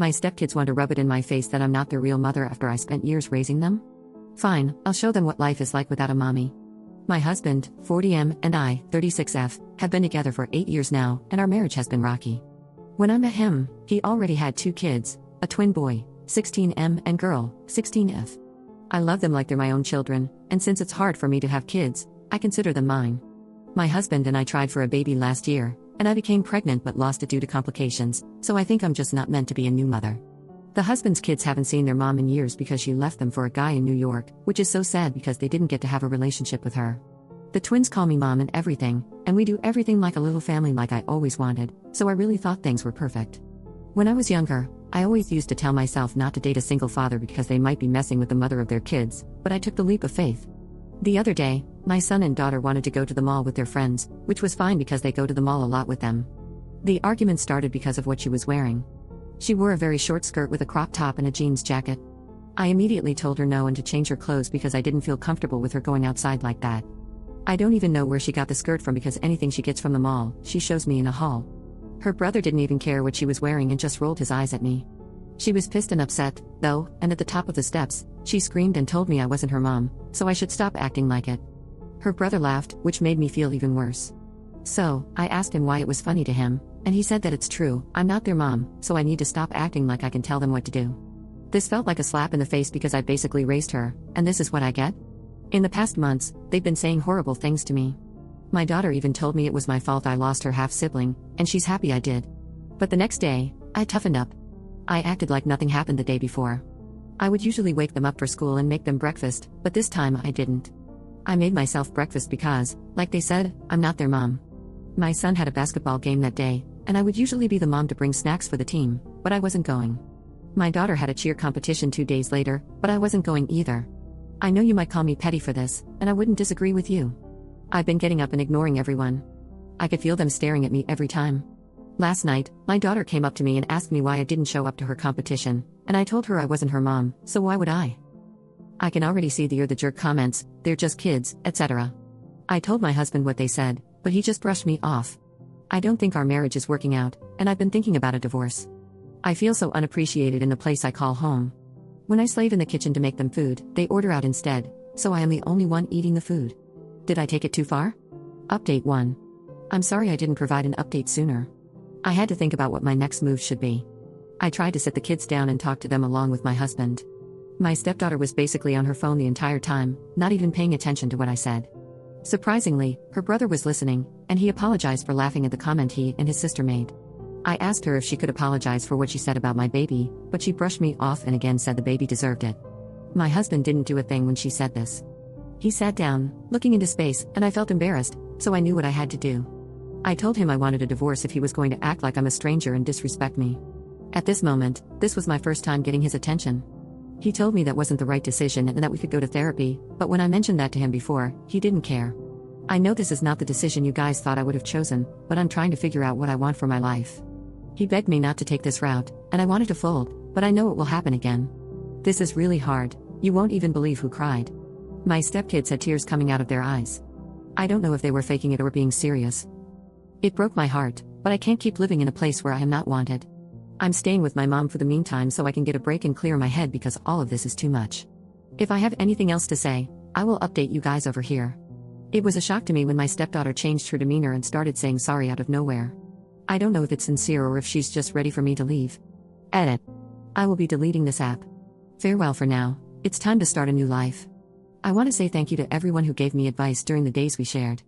My stepkids want to rub it in my face that I'm not their real mother after I spent years raising them? Fine, I'll show them what life is like without a mommy. My husband, 40M, and I, 36F, have been together for 8 years now, and our marriage has been rocky. When I met him, he already had 2 kids, a twin boy, 16M, and girl, 16F. I love them like they're my own children, and since it's hard for me to have kids, I consider them mine. My husband and I tried for a baby last year, and I became pregnant but lost it due to complications, so I think I'm just not meant to be a new mother. The husband's kids haven't seen their mom in years because she left them for a guy in New York, which is so sad because they didn't get to have a relationship with her. The twins call me mom and everything, and we do everything like a little family like I always wanted, so I really thought things were perfect. When I was younger, I always used to tell myself not to date a single father because they might be messing with the mother of their kids, but I took the leap of faith. The other day, my son and daughter wanted to go to the mall with their friends, which was fine because they go to the mall a lot with them. The argument started because of what she was wearing. She wore a very short skirt with a crop top and a jeans jacket. I immediately told her no and to change her clothes because I didn't feel comfortable with her going outside like that. I don't even know where she got the skirt from because anything she gets from the mall, she shows me in a haul. Her brother didn't even care what she was wearing and just rolled his eyes at me. She was pissed and upset, though, and at the top of the steps, she screamed and told me I wasn't her mom, so I should stop acting like it. Her brother laughed, which made me feel even worse. So, I asked him why it was funny to him, and he said that it's true, I'm not their mom, so I need to stop acting like I can tell them what to do. This felt like a slap in the face because I basically raised her, and this is what I get? In the past months, they've been saying horrible things to me. My daughter even told me it was my fault I lost her half-sibling, and she's happy I did. But the next day, I toughened up. I acted like nothing happened the day before. I would usually wake them up for school and make them breakfast, but this time I didn't. I made myself breakfast because, like they said, I'm not their mom. My son had a basketball game that day, and I would usually be the mom to bring snacks for the team, but I wasn't going. My daughter had a cheer competition 2 days later, but I wasn't going either. I know you might call me petty for this, and I wouldn't disagree with you. I've been getting up and ignoring everyone. I could feel them staring at me every time. Last night, my daughter came up to me and asked me why I didn't show up to her competition, and I told her I wasn't her mom, so why would I? I can already see the "you're the jerk" comments, "they're just kids," etc. I told my husband what they said, but he just brushed me off. I don't think our marriage is working out, and I've been thinking about a divorce. I feel so unappreciated in the place I call home. When I slave in the kitchen to make them food, they order out instead, so I am the only one eating the food. Did I take it too far? Update 1. I'm sorry I didn't provide an update sooner. I had to think about what my next move should be. I tried to sit the kids down and talk to them along with my husband. My stepdaughter was basically on her phone the entire time, not even paying attention to what I said. Surprisingly, her brother was listening, and he apologized for laughing at the comment he and his sister made. I asked her if she could apologize for what she said about my baby, but she brushed me off and again said the baby deserved it. My husband didn't do a thing when she said this. He sat down, looking into space, and I felt embarrassed, so I knew what I had to do. I told him I wanted a divorce if he was going to act like I'm a stranger and disrespect me. At this moment, this was my first time getting his attention. He told me that wasn't the right decision and that we could go to therapy, but when I mentioned that to him before, he didn't care. I know this is not the decision you guys thought I would have chosen, but I'm trying to figure out what I want for my life. He begged me not to take this route, and I wanted to fold, but I know it will happen again. This is really hard, you won't even believe who cried. My stepkids had tears coming out of their eyes. I don't know if they were faking it or being serious. It broke my heart, but I can't keep living in a place where I am not wanted. I'm staying with my mom for the meantime so I can get a break and clear my head because all of this is too much. If I have anything else to say, I will update you guys over here. It was a shock to me when my stepdaughter changed her demeanor and started saying sorry out of nowhere. I don't know if it's sincere or if she's just ready for me to leave. Edit. I will be deleting this app. Farewell for now, it's time to start a new life. I want to say thank you to everyone who gave me advice during the days we shared.